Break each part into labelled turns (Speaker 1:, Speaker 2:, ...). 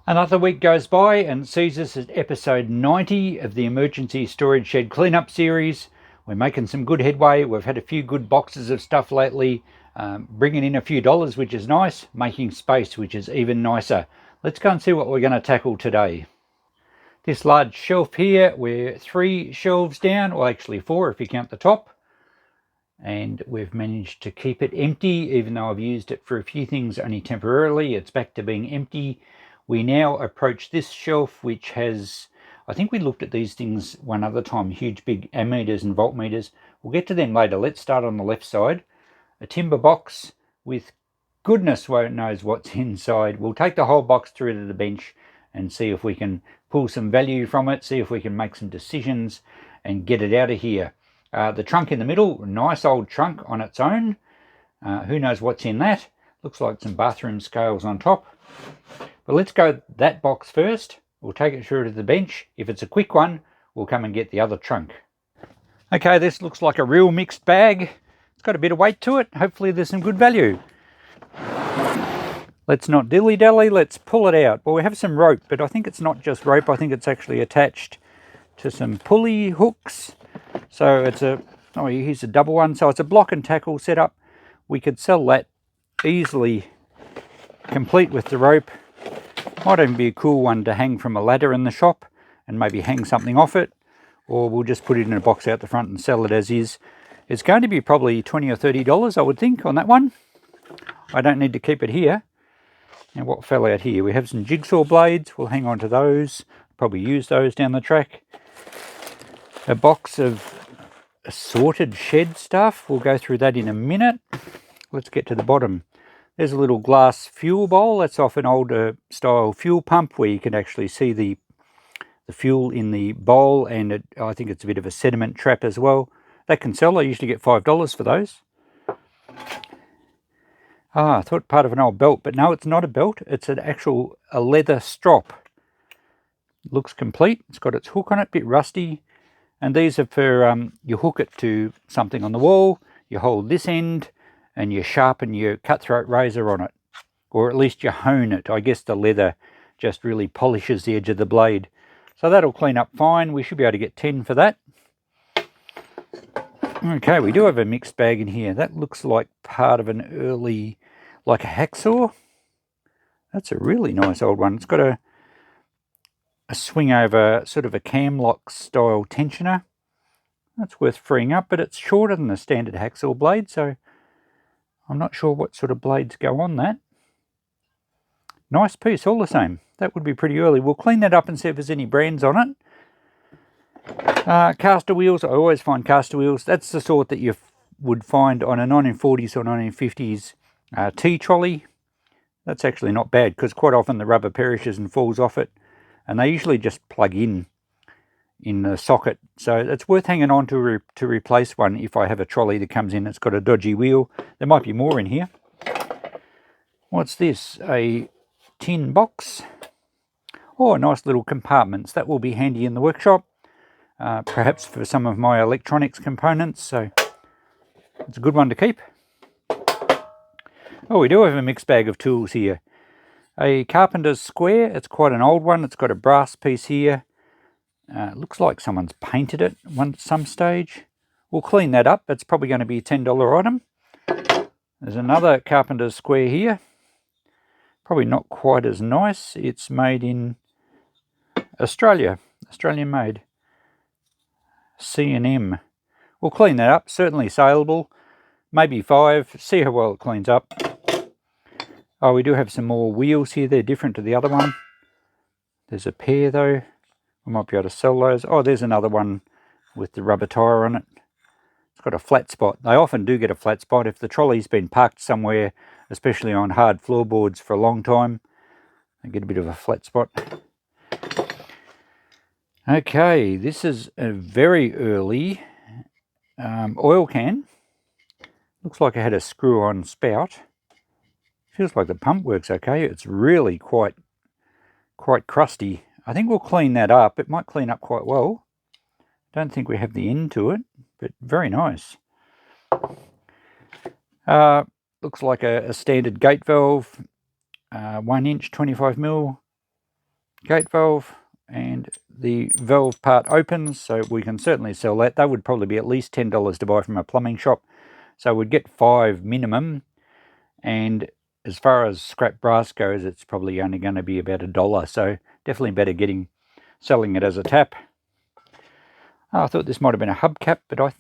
Speaker 1: Another week goes by and sees us at episode 90 of the Emergency Storage Shed Cleanup series. We're making some good headway. We've had a few good boxes of stuff lately, bringing in a few dollars, which is nice, making space, which is even nicer. Let's go and see what we're going to tackle today. This large shelf here, we're 3 shelves down, well actually 4 if you count the top. And we've managed to keep it empty, even though I've used it for a few things only temporarily. It's back to being empty. We now approach this shelf, which has, I think we looked at these things one other time, huge big ammeters and voltmeters. We'll get to them later. Let's start on the left side. A timber box with goodness knows what's inside. We'll take the whole box through to the bench and see if we can pull some value from it, see if we can make some decisions and get it out of here. The trunk in the middle, nice old trunk on its own. Who knows what's in that? Looks like some bathroom scales on top. But let's go that box first. We'll take it through to the bench. If it's a quick one, we'll come and get the other trunk. Okay, this looks like a real mixed bag. It's got a bit of weight to it. Hopefully there's some good value. Let's not dilly-dally, let's pull it out. Well, we have some rope, but I think it's not just rope. I think it's actually attached to some pulley hooks. So it's here's a double one. So it's a block and tackle setup. We could sell that easily, complete with the rope. Might even be a cool one to hang from a ladder in the shop and maybe hang something off it. Or we'll just put it in a box out the front and sell it as is. It's going to be probably $20 or $30, I would think, on that one. I don't need to keep it here. Now what fell out here? We have some jigsaw blades. We'll hang on to those. Probably use those down the track. A box of assorted shed stuff. We'll go through that in a minute. Let's get to the bottom. There's a little glass fuel bowl. That's off an older style fuel pump where you can actually see the fuel in the bowl, and I think it's a bit of a sediment trap as well. That can sell. I usually get $5 for those. I thought part of an old belt, but no, it's not a belt. It's an actual leather strop. It looks complete. It's got its hook on it, a bit rusty. And these are for, you hook it to something on the wall, you hold this end, and you sharpen your cutthroat razor on it. Or at least you hone it. I guess the leather just really polishes the edge of the blade. So that'll clean up fine. We should be able to get 10 for that. Okay, we do have a mixed bag in here. That looks like part of an early, like a hacksaw. That's a really nice old one. It's got a swing over, sort of a cam lock style tensioner. That's worth freeing up, but it's shorter than the standard hacksaw blade, so I'm not sure what sort of blades go on that. Nice piece, all the same. That would be pretty early. We'll clean that up and see if there's any brands on it. Caster wheels, I always find caster wheels. That's the sort that you would find on a 1940s or 1950s T-trolley. That's actually not bad, because quite often the rubber perishes and falls off it. And they usually just plug in the socket. So it's worth hanging on to replace one if I have a trolley that comes in that's got a dodgy wheel. There might be more in here. What's this? A tin box. Oh, nice little compartments. That will be handy in the workshop. Perhaps for some of my electronics components. So it's a good one to keep. Oh, we do have a mixed bag of tools here. A carpenter's square. It's quite an old one. It's got a brass piece here. It looks like someone's painted it at some stage. We'll clean that up. That's probably going to be a $10 item. There's another carpenter's square here. Probably not quite as nice. It's made in Australia. Australian made. C&M. We'll clean that up. Certainly saleable. Maybe 5. See how well it cleans up. Oh, we do have some more wheels here. They're different to the other one. There's a pair though. We might be able to sell those. Oh, there's another one with the rubber tyre on it. It's got a flat spot. They often do get a flat spot if the trolley's been parked somewhere, especially on hard floorboards for a long time. They get a bit of a flat spot. Okay, this is a very early oil can. Looks like it had a screw-on spout. Feels like the pump works okay. It's really quite crusty. I think we'll clean that up. It might clean up quite well. Don't think we have the end to it, but very nice. Looks like a standard gate valve, 1 inch, 25 mil. gate valve, and the valve part opens, so we can certainly sell that. That would probably be at least $10 to buy from a plumbing shop, so we'd get 5 minimum. And as far as scrap brass goes, it's probably only going to be about $1, so definitely better selling it as a tap. I thought this might have been a hubcap, but I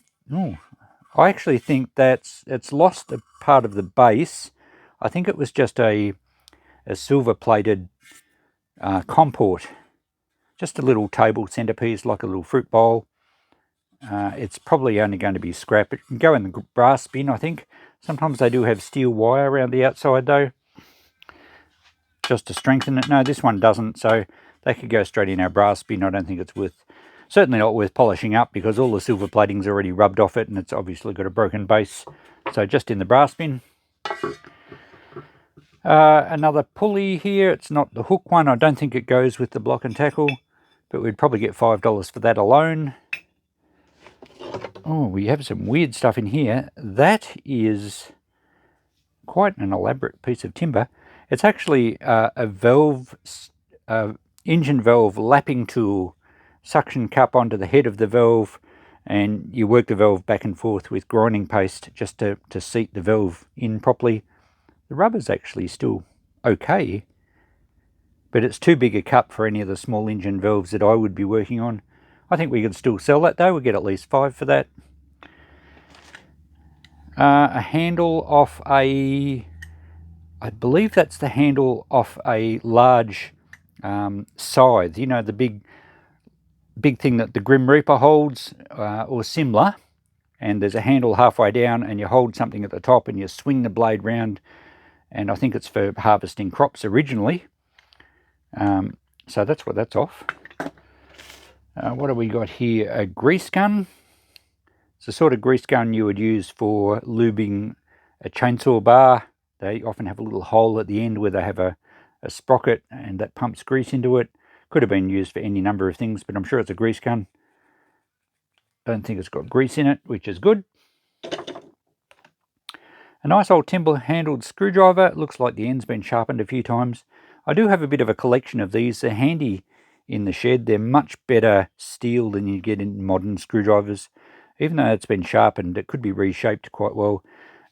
Speaker 1: actually think it's lost a part of the base. I think it was just a silver plated comport, just a little table centerpiece, like a little fruit bowl. It's probably only going to be scrap. It can go in the brass bin, I think. Sometimes they do have steel wire around the outside though, just to strengthen it. No, this one doesn't, so they could go straight in our brass bin. I don't think it's certainly not worth polishing up, because all the silver plating's already rubbed off it and it's obviously got a broken base. So just in the brass bin. Another pulley here. It's not the hook one. I don't think it goes with the block and tackle, but we'd probably get $5 for that alone. Oh, we have some weird stuff in here. That is quite an elaborate piece of timber. It's actually a valve, engine valve lapping tool, suction cup onto the head of the valve, and you work the valve back and forth with grinding paste just to seat the valve in properly. The rubber's actually still okay, but it's too big a cup for any of the small engine valves that I would be working on. I think we could still sell that though. We'll get at least 5 for that. A handle off I believe that's the handle off a large scythe. You know, the big thing that the Grim Reaper holds, or similar. And there's a handle halfway down, and you hold something at the top and you swing the blade round. And I think it's for harvesting crops originally. So that's what that's off. What have we got here? A grease gun. It's the sort of grease gun you would use for lubing a chainsaw bar. They often have a little hole at the end where they have a sprocket, and that pumps grease into it. Could have been used for any number of things, but I'm sure it's a grease gun. Don't think it's got grease in it, which is good. A nice old timber-handled screwdriver. It looks like the end's been sharpened a few times. I do have a bit of a collection of these. They're handy in the shed. They're much better steel than you get in modern screwdrivers. Even though it's been sharpened, it could be reshaped quite well.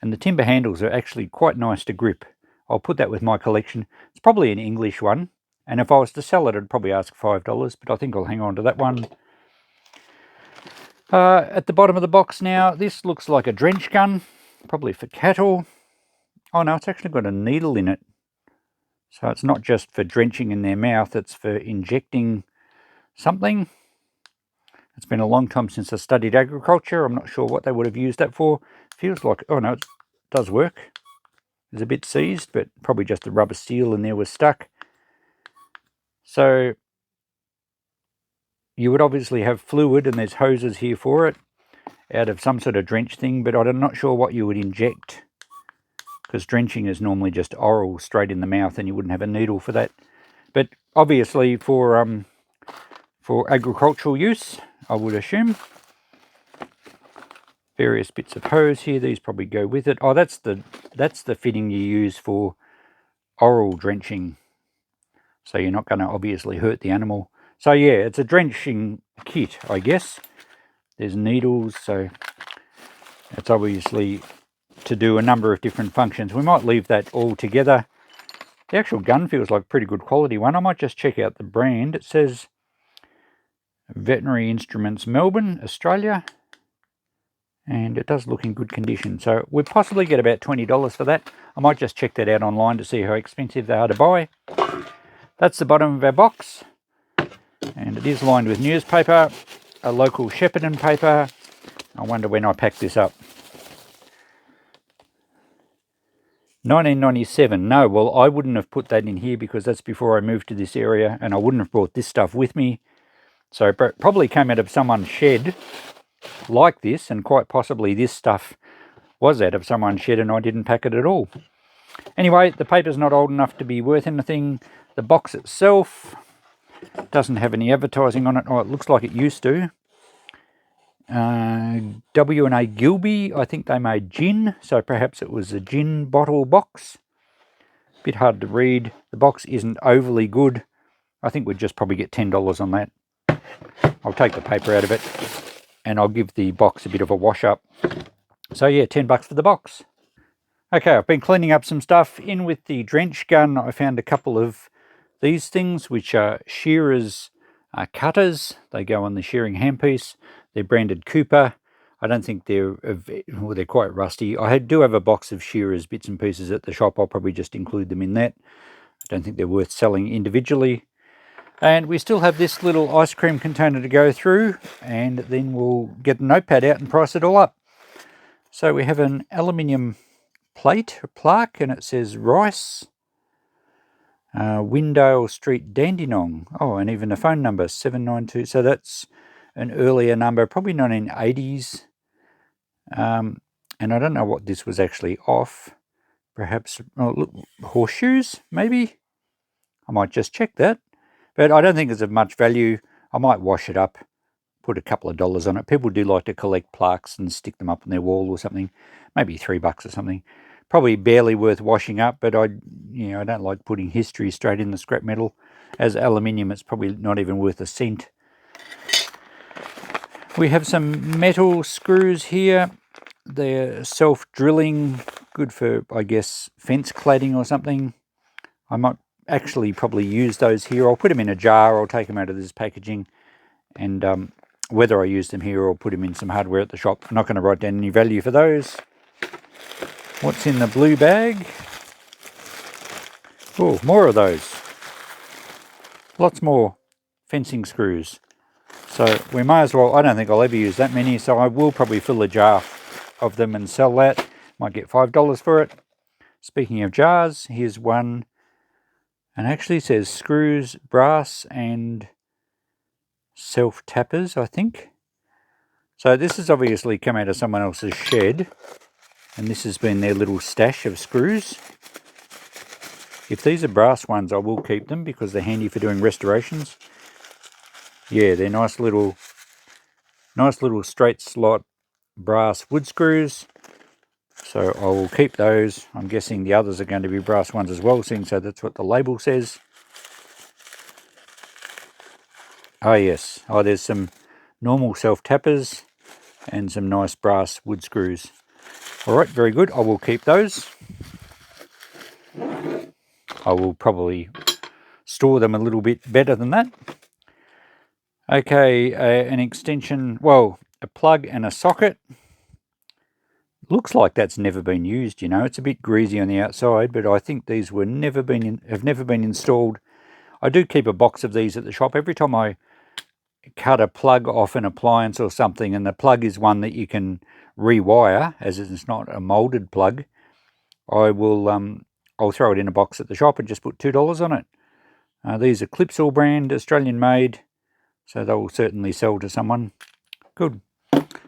Speaker 1: And the timber handles are actually quite nice to grip. I'll put that with my collection. It's probably an English one, and if I was to sell it, I'd probably ask $5, but I think I'll hang on to that one. At the bottom of the box now, this looks like a drench gun, probably for cattle. Oh no, it's actually got a needle in it. So it's not just for drenching in their mouth, it's for injecting something. It's been a long time since I studied agriculture. I'm not sure what they would have used that for. Feels like, oh no, it does work. It's a bit seized, but probably just the rubber seal in there was stuck. So you would obviously have fluid, and there's hoses here for it, out of some sort of drench thing, but I'm not sure what you would inject, because drenching is normally just oral, straight in the mouth, and you wouldn't have a needle for that. But obviously for agricultural use, I would assume. Various bits of hose here. These probably go with it. Oh, that's the fitting you use for oral drenching. So you're not going to obviously hurt the animal. So yeah, it's a drenching kit, I guess. There's needles, so it's obviously to do a number of different functions. We might leave that all together. The actual gun feels like a pretty good quality one. I might just check out the brand. It says Veterinary Instruments Melbourne, Australia. And it does look in good condition. So we'll possibly get about $20 for that. I might just check that out online to see how expensive they are to buy. That's the bottom of our box. And it is lined with newspaper, a local Shepparton paper. I wonder when I packed this up. 1997. No, well, I wouldn't have put that in here because that's before I moved to this area, and I wouldn't have brought this stuff with me. So it probably came out of someone's shed like this, and quite possibly this stuff was out of someone's shed and I didn't pack it at all. Anyway, the paper's not old enough to be worth anything. The box itself doesn't have any advertising on it. Oh, it looks like it used to. W&A Gilby, I think they made gin, so perhaps it was a gin bottle box. Bit hard to read. The box isn't overly good. I think we'd just probably get $10 on that. I'll take the paper out of it and I'll give the box a bit of a wash up. So yeah, $10 for the box. Okay, I've been cleaning up some stuff. In with the drench gun, I found a couple of these things, which are shearers cutters. They go on the shearing handpiece. They're branded Cooper. I don't think they're quite rusty. I do have a box of shearers bits and pieces at the shop. I'll probably just include them in that. I don't think they're worth selling individually. And we still have this little ice cream container to go through, and then we'll get the notepad out and price it all up. So we have an aluminium plate, a plaque, and it says Rice, Windale Street, Dandenong. Oh, and even a phone number, 792. So that's an earlier number, probably 1980s. And I don't know what this was actually off. Perhaps look, horseshoes, maybe? I might just check that. But I don't think it's of much value. I might wash it up, put a couple of dollars on it. People do like to collect plaques and stick them up on their wall or something. Maybe $3 or something. Probably barely worth washing up, but I don't like putting history straight in the scrap metal. As aluminium, it's probably not even worth a cent. We have some metal screws here. They're self-drilling, good for, I guess, fence cladding or something. I might actually probably use those here. I'll put them in a jar. I'll take them out of this packaging, and whether I use them here or put them in some hardware at the shop, I'm not going to write down any value for those. What's in the blue bag? Oh, more of those. Lots more fencing screws. So we may as well, I don't think I'll ever use that many, so I will probably fill a jar of them and sell that. Might get $5 for it. Speaking of jars, here's one. And actually says screws, brass, and self-tappers, I think. So this has obviously come out of someone else's shed. And this has been their little stash of screws. If these are brass ones, I will keep them because they're handy for doing restorations. Yeah, they're nice little straight slot brass wood screws. So I will keep those. I'm guessing the others are going to be brass ones as well, seeing so that's what the label says. Oh yes, there's some normal self-tappers and some nice brass wood screws. Alright, very good. I will keep those. I will probably store them a little bit better than that. Okay, an extension, well, a plug and a socket. Looks like that's never been used, It's a bit greasy on the outside, but I think these have never been installed. I do keep a box of these at the shop. Every time I cut a plug off an appliance or something, and the plug is one that you can rewire, as it's not a molded plug, I'll throw it in a box at the shop and just put $2 on it. These are Clipsal brand, Australian made, so they will certainly sell to someone. Good.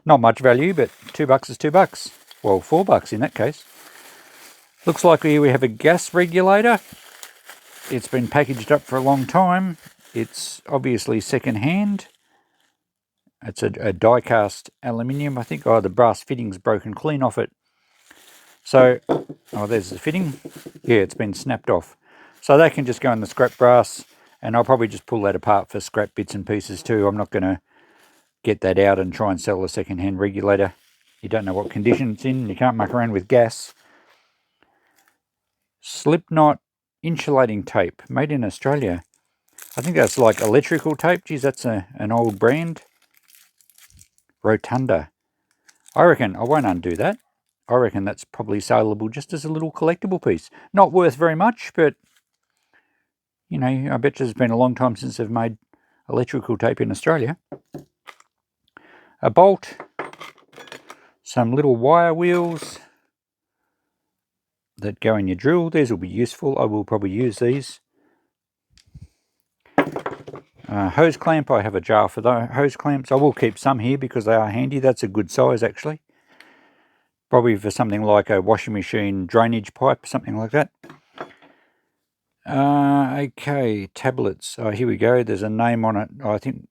Speaker 1: Not much value, but $2 is $2. Well, $4 in that case. Looks like here we have a gas regulator. It's been packaged up for a long time. It's obviously second hand. It's a die-cast aluminium. I think the brass fitting's broken clean off it. So, there's the fitting. Yeah, it's been snapped off. So they can just go in the scrap brass, and I'll probably just pull that apart for scrap bits and pieces too. I'm not going to get that out and try and sell a second-hand regulator. You don't know what condition it's in. You can't muck around with gas. Slipknot insulating tape, made in Australia. I think that's like electrical tape. Geez, that's an old brand. Rotunda. I reckon I won't undo that. I reckon that's probably saleable just as a little collectible piece. Not worth very much, but, I bet you it's been a long time since they've made electrical tape in Australia. A bolt. Some little wire wheels that go in your drill. These will be useful. I will probably use these. Hose clamp. I have a jar for the hose clamps. I will keep some here because they are handy. That's a good size, actually. Probably for something like a washing machine drainage pipe, something like that. Okay, tablets. Here we go. There's a name on it. I think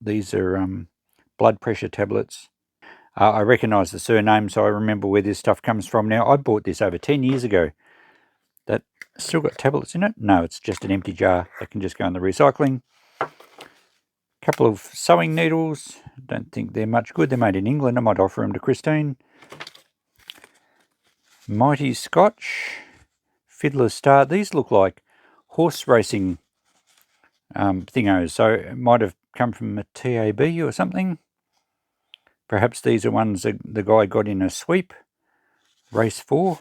Speaker 1: these are blood pressure tablets. I recognise the surname, so I remember where this stuff comes from now. I bought this over 10 years ago. That Still got tablets in it? No, it's just an empty jar. They can just go in the recycling. Couple of sewing needles. Don't think they're much good. They're made in England. I might offer them to Christine. Mighty Scotch. Fiddler's Star. These look like horse racing thingos, so it might have come from a TAB or something. Perhaps these are ones that the guy got in a sweep. Race 4.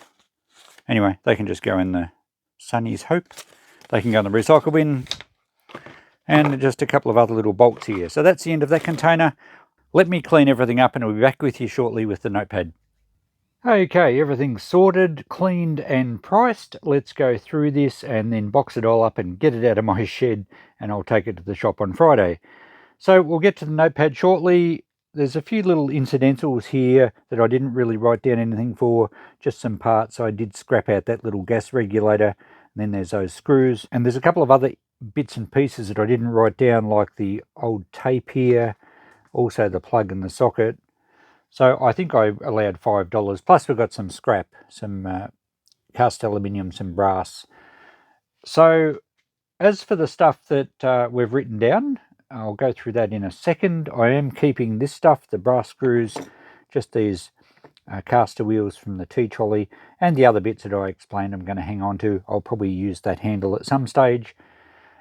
Speaker 1: Anyway, they can just go in the Sunny's Hope. They can go in the recycle bin. And just a couple of other little bolts here. So that's the end of that container. Let me clean everything up and I'll be back with you shortly with the notepad. Okay, everything's sorted, cleaned and priced. Let's go through this and then box it all up and get it out of my shed, and I'll take it to the shop on Friday. So we'll get to the notepad shortly. There's a few little incidentals here that I didn't really write down anything for, just some parts. I did scrap out that little gas regulator, and then there's those screws. And there's a couple of other bits and pieces that I didn't write down, like the old tape here, also the plug and the socket. So I think I allowed $5, plus we've got some scrap, some cast aluminium, some brass. So as for the stuff that we've written down, I'll go through that in a second. I am keeping this stuff, the brass screws, just these caster wheels from the T-trolley, and the other bits that I explained I'm going to hang on to. I'll probably use that handle at some stage.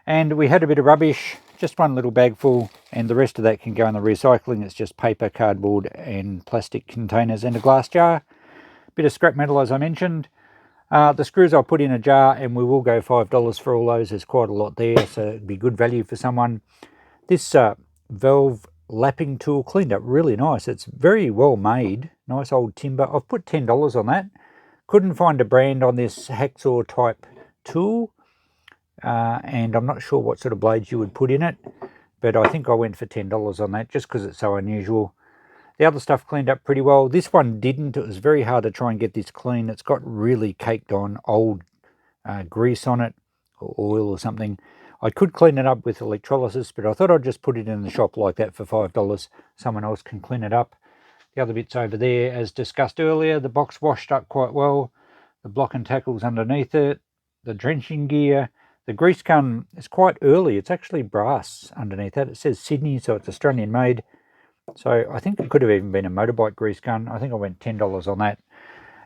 Speaker 1: And we had a bit of rubbish, just one little bag full, and the rest of that can go in the recycling. It's just paper, cardboard and plastic containers and a glass jar. Bit of scrap metal, as I mentioned. The screws I'll put in a jar, and we will go $5 for all those. There's quite a lot there, so it'd be good value for someone. This valve lapping tool cleaned up really nice. It's very well made, nice old timber. I've put $10 on that. Couldn't find a brand on this hacksaw type tool. And I'm not sure what sort of blades you would put in it, but I think I went for $10 on that just because it's so unusual. The other stuff cleaned up pretty well. This one didn't. It was very hard to try and get this clean. It's got really caked on old grease on it, or oil or something. I could clean it up with electrolysis, but I thought I'd just put it in the shop like that for $5. Someone else can clean it up. The other bits over there, as discussed earlier, the box washed up quite well. The block and tackles underneath it, the drenching gear. The grease gun is quite early. It's actually brass underneath that. It says Sydney, so it's Australian made. So I think it could have even been a motorbike grease gun. I think I went $10 on that.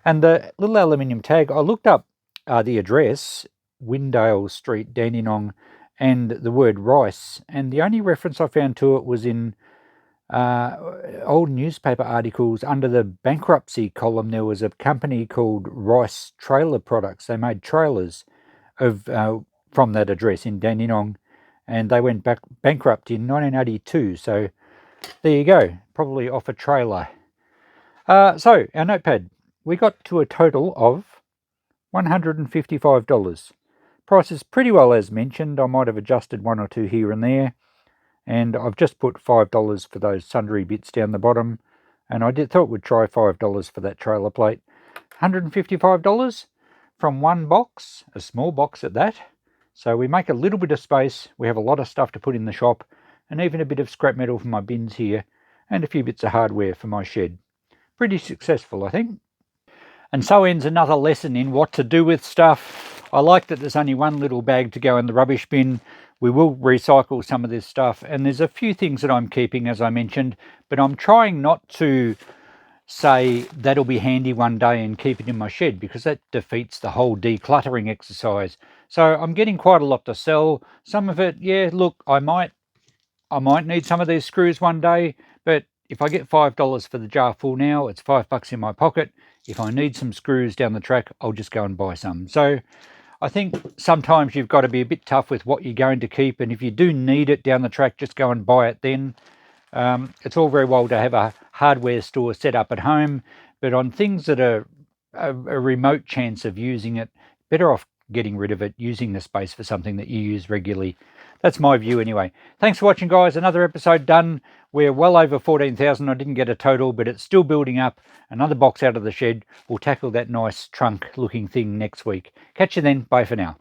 Speaker 1: And the little aluminium tag, I looked up the address, Windale Street, Dandenong, and the word rice. And the only reference I found to it was in old newspaper articles. Under the bankruptcy column, there was a company called Rice Trailer Products. They made trailers of from that address in Dandenong, and they went bankrupt in 1982. So there you go, probably off a trailer. So our notepad, we got to a total of $155. Price is pretty well as mentioned. I might have adjusted one or two here and there, and I've just put $5 for those sundry bits down the bottom, and I thought we'd try $5 for that trailer plate. $155 from one box, a small box at that. So we make a little bit of space. We have a lot of stuff to put in the shop, and even a bit of scrap metal for my bins here, and a few bits of hardware for my shed. Pretty successful, I think. And so ends another lesson in what to do with stuff. I like that there's only one little bag to go in the rubbish bin. We will recycle some of this stuff, and there's a few things that I'm keeping, as I mentioned, but I'm trying not to say that'll be handy one day and keep it in my shed, because that defeats the whole decluttering exercise. So I'm getting quite a lot to sell. Some of it, yeah, look, I might need some of these screws one day, but if I get $5 for the jar full now, it's $5 in my pocket. If I need some screws down the track, I'll just go and buy some. So I think sometimes you've got to be a bit tough with what you're going to keep, and if you do need it down the track, just go and buy it then. It's all very well to have a hardware store set up at home, but on things that are a remote chance of using it, better off getting rid of it, using the space for something that you use regularly. That's my view anyway. Thanks for watching, guys. Another episode done. We're well over 14,000. I didn't get a total, but it's still building up. Another box out of the shed. We'll tackle that nice trunk looking thing next week. Catch you then. Bye for now.